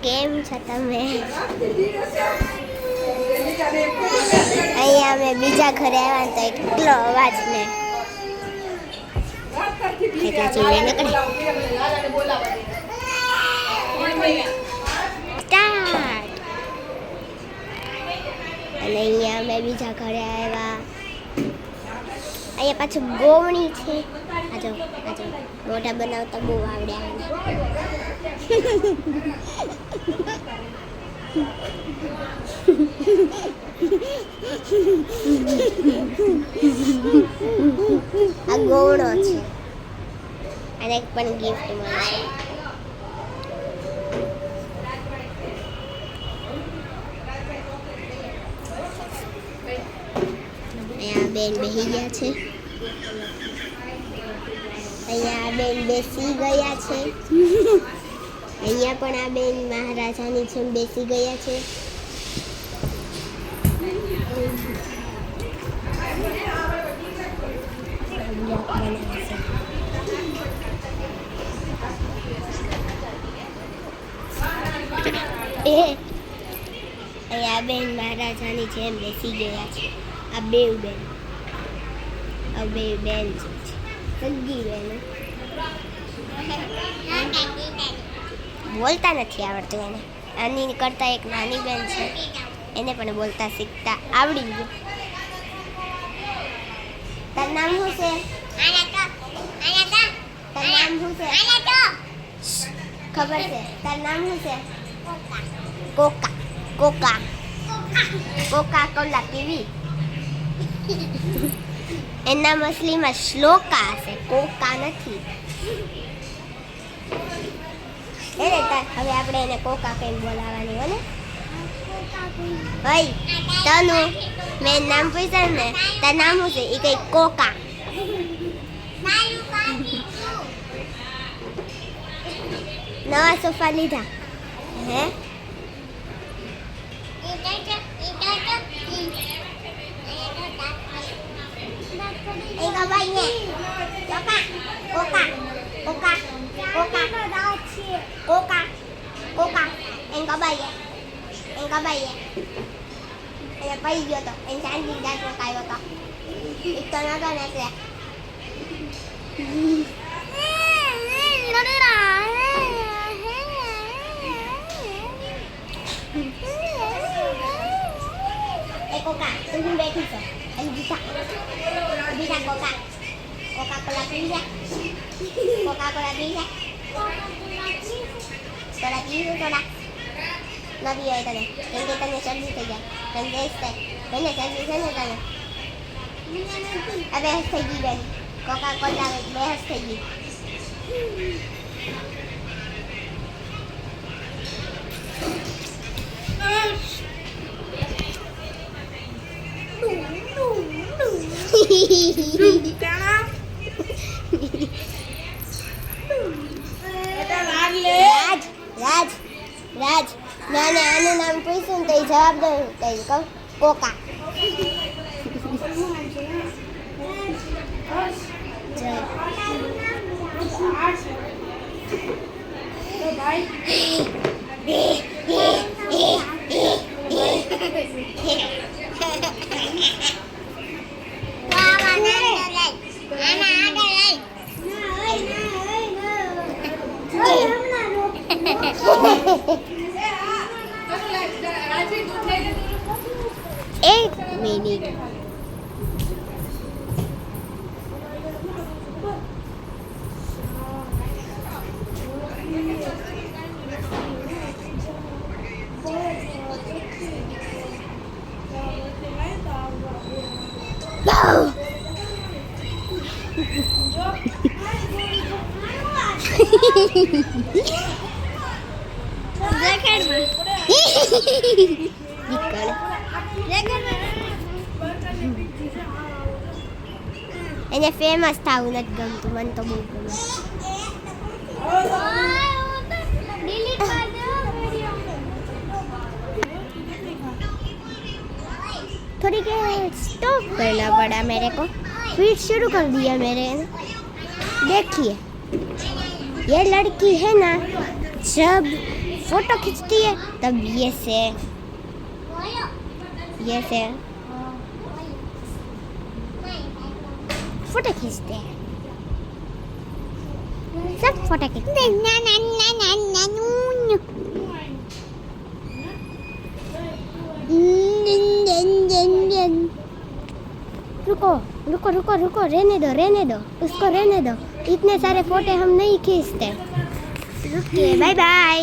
કેમ છો તમે? અહીંયા અમે બીજા ઘરે આવ્યા તો એટલો અવાજ ને એટલે ચીવે નીકળે. સ્ટાર્ટ. અને અહીંયા અમે બીજા ઘરે આવ્યા. અહીંયા પાછું ગોવણી છે. આજો આજો મોઢા બનાવતા બહુ આવડે આવે. આ ગોવણો છે અને એક પણ ગિફ્ટ મળશે. અહીંયા બેન બેસી ગયા છે. અહીંયા બેન બેસી ગયા છે. અહીંયા પણ આ બેન મહારાજાની જેમ બેસી ગયા છે. અહીંયા બેન મહારાજાની જેમ બેસી ગયા છે. આ બે બેન છે. સગી બેન બોલતા નથી આવડતું એને. આની કરતા એક નાની બેન છે, એને પણ બોલતા શીખતા આવડી ગયું. તારું નામ શું છે? તારું નામ શું છે? ખબર છે? તારું નામ શું છે? કોકા કોકા કોકા કોલા કેવી? એના મસલીમાં શ્લોકા હશે, કોકા નથી. એને હવે આપણે એને કોકા કહીને બોલાવવાની હોય ને. ભાઈ તનુ મેં નામ પૂછ્યું ને, તારું નામ શું છે? એ કઈ કોકા. નવા સોફા લીધા હે? પડી ગયો તો એને ચાંદી દાંત રોકાયો હતો. એક તો નતો ને એટલે કોકા તું બેઠી છો અને બીજા કોકા કોલા પી જા. કોલા પી જા. થોડા પીવું થોડા ન પીવાય તને, કેમ કે તને શરદી થઈ જાય. તને દેશ થાય તને શરદી છે ને તને. આ બેહસ થઈ ગઈ બેન. કોકા કોલા બેહસ થઈ ગઈ. રાજ રાજ નાને આનું નામ પૂછ્યું ને તો જવાબ દઉં કઈ કહું કોકા. એક મિનિટ. એને ફેમસ થવું નથી ગમતું, મને તો બહુ ગમે. थोड़ी देर स्टॉप करना पड़ा मेरे को, फिर शुरू कर दिया मेरे। देखिए ये लड़की है ना, जब फोटो खींचती है तब ये से फोटो खींचते हैं, सब फोटो खींचते हैं। रुको रुको रुको रुको, रहने दो, उसको रहने दो, इतने सारे फोटो हम नहीं खींचते। रुकिए, बाय बाय।